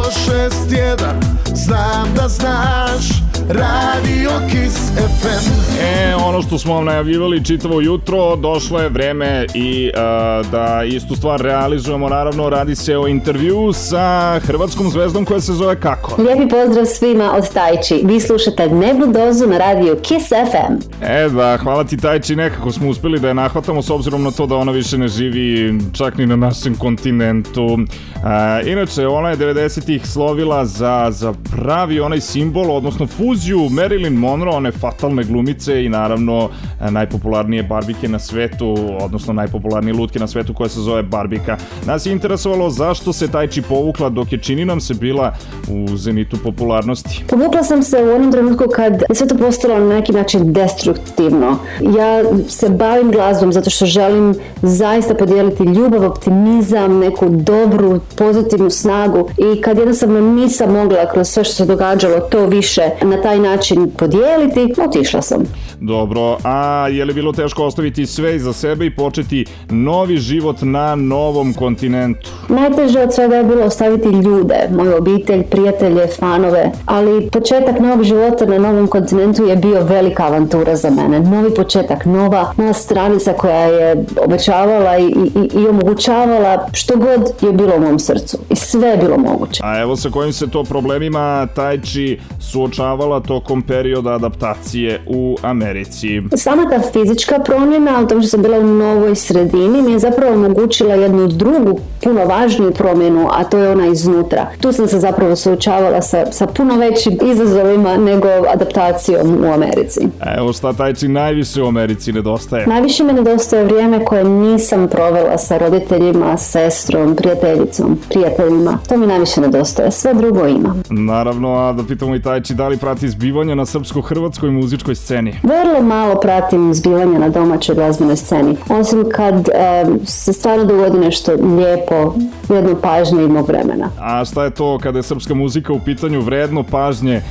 106.1, znam da znaš, Radio Kiss FM. Ono što smo vam najavljivali čitavo jutro, došlo je vreme i da istu stvar realizujemo. Naravno, radi se o intervju sa hrvatskom zvezdom koja se zove kako? Lijepi pozdrav svima od Tajči. Vi slušate Dnevnu dozu na Radio Kiss FM. Da, hvala ti Tajči, nekako smo uspjeli da je nahvatamo s obzirom na to da ona više ne živi čak ni na našem kontinentu. Inače, ona je 90-ih slovila za pravi onaj simbol, odnosno fuziju Marilyn Monroe, one fatalne glumice i naravno najpopularnije barbike na svetu, odnosno najpopularnije lutke na svetu koja se zove Barbika. Nas je interesovalo zašto se Tajči povukla dok je, čini nam se, bila u zenitu popularnosti. Povukla sam se u onom trenutku kad je sve to postalo na neki način destruktivno. Ja se bavim glazbom zato što želim zaista podijeliti ljubav, optimizam, neku dobru, pozitivnu snagu i kad jednostavno nisam mogla kroz sve što se događalo to više na taj način podijeliti, otišla sam. Dobro, a je li bilo teško ostaviti sve iza sebe i početi novi život na novom kontinentu? Najteže od svega je bilo ostaviti ljude, moju obitelj, prijatelje, fanove, ali početak novog života na novom kontinentu je bio velika avantura za mene. Novi početak, nova stranica koja je obećavala i omogućavala što god je bilo u mom srcu. I sve je bilo moguće. A evo sa kojim se to problemima Tajči suočavala tokom perioda adaptacije u Americi. Sama ta fizička promjena, u tom što sam bila u novoj sredini, mi je zapravo omogućila jednu drugu, puno važniju promjenu, a to je ona iznutra. Tu sam se zapravo suočavala sa puno većim izazovima nego adaptacijom u Americi. Evo šta Tajči najviše u Americi nedostaje? Najviše me nedostaje vrijeme koje nisam provela sa roditeljima, sestrom, prijateljima. To mi najviše nedostaje, sve drugo ima. Naravno, a da pitamo i Tajči, da li prati zbivanja na srpsko-hrvatskoj muzičkoj sceni? Vrlo malo pratim zbivanja na domaćoj glazbenoj sceni. Osim kad se stvarno dogodi nešto lijepo, vredno pažnje i mog vremena. A šta je to kada je srpska muzika u pitanju vredno pažnje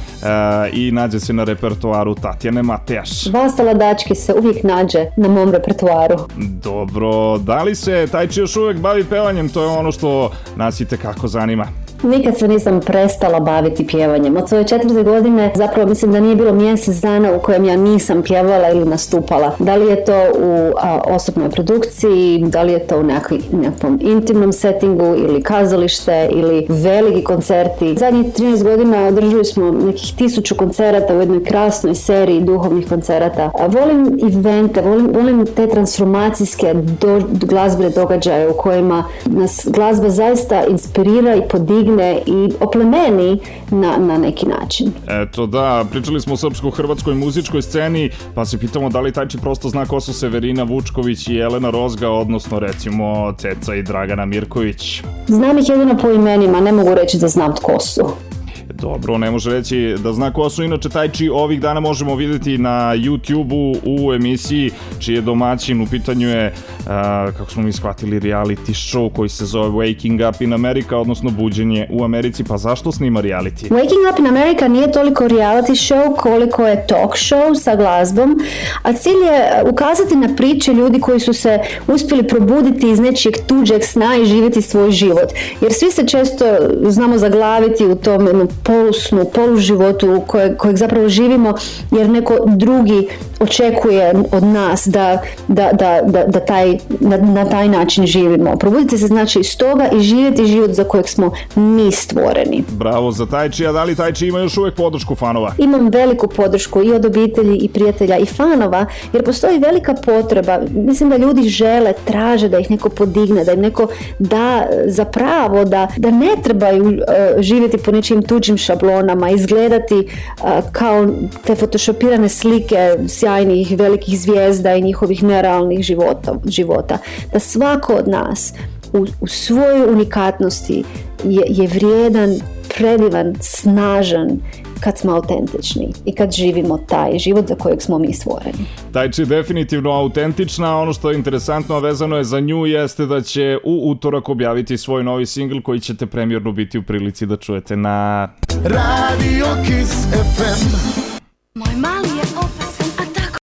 i nađe se na repertoaru Tatjane Matejaš? Vasta Ladački se uvijek nađe na mom repertoaru. Dobro, da li se Tajči još uvijek bavi pevanjem? To je ono što nas itekako zanima. Nikad se nisam prestala baviti pjevanjem. Od svoje 4. godine zapravo mislim da nije bilo mjesec dana u kojem ja nisam pjevala ili nastupala. Da li je to u osobnoj produkciji, da li je to u nekakvom intimnom settingu ili kazalište ili veliki koncerti. Zadnjih 13 godina održali smo nekih 1000 koncerata u jednoj krasnoj seriji duhovnih koncerata. Volim evente, volim te transformacijske glazbene događaje u kojima nas glazba zaista inspirira i podigne i oplemeni na neki način. Eto da, pričali smo o srpsko-hrvatskoj muzičkoj sceni, pa se pitamo da li Tajči prosto zna ko su Severina Vučković i Jelena Rozga, odnosno recimo Ceca i Dragana Mirković. Znam ih jedino po imenima, ne mogu reći da znam tko su. Dobro, ne može reći da zna ko su. Inače, Tajči ovih dana možemo vidjeti na YouTube-u u emisiji čiji je domaćin. U pitanju je, kako smo mi shvatili, reality show koji se zove Waking Up in America, odnosno Buđenje u Americi. Pa zašto snima reality? Waking Up in America nije toliko reality show koliko je talk show sa glazbom, a cilj je ukazati na priče ljudi koji su se uspjeli probuditi iz nečijeg tuđeg sna i živjeti svoj život. Jer svi se često znamo zaglaviti u tom polusnu, poluživotu kojeg zapravo živimo jer neko drugi očekuje od nas da na taj način živimo. Probuditi se znači iz toga i živjeti život za kojeg smo mi stvoreni. Bravo za Tajči, a da li Tajči ima još uvijek podršku fanova? Imam veliku podršku i od obitelji i prijatelja i fanova jer postoji velika potreba. Mislim da ljudi žele, traže da ih neko podigne, da im neko da za pravo, da ne trebaju živjeti po nečijim tuđim šablonama, izgledati kao te photoshopirane slike sjajnih velikih zvijezda i njihovih nerealnih života. Da svako od nas u svojoj unikatnosti je vrijedan, predivan, snažan kad smo autentični i kad živimo taj život za kojeg smo mi stvoreni. Tajči je definitivno autentična. Ono što je interesantno, a vezano je za nju, jeste da će u utorak objaviti svoj novi singl koji ćete premijerno biti u prilici da čujete na Radio Kiss FM. Moj mali je opet